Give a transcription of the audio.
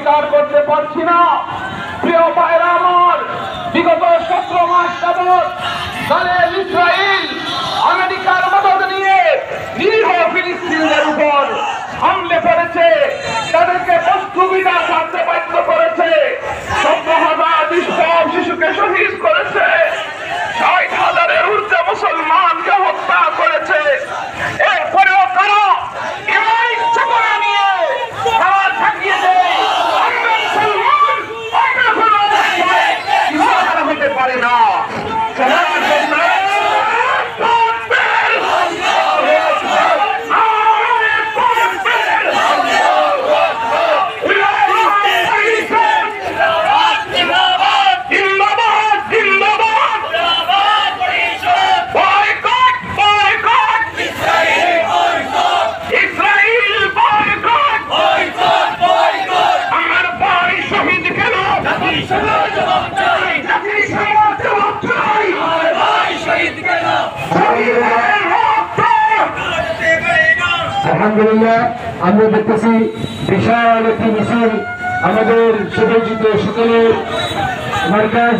স্বীকার করতে পারছি না। প্রিয় ভাইরা আমার, বিগত 17 মাস যাবৎ জালেম ইসরাইল আমেরিকার মদদ নিয়ে নিরীহ ফিলিস্তিনিদের উপর হামলে করেছে, তাদেরকে বস্তুবিদা ছাড়তে বাধ্য করেছে, 17,000 নিষ্পাপ শিশুকে শহীদ করেছে, 60,000-এর ঊর্ধ্বে মুসলমানকে হত্যা করেছে। এরপরেও তারা এই ইচ্ছা করে নিয়ে তারা থাকিয়ে দেয় আমরা মুসলমান, আমরা কোনো ইসলাম হতে পারে না। আলহামদুলিল্লাহ, আমরা দেখতেছি বিশাল একটি মিছিল আমাদের সুপরিচিত সকলের মার্কাজ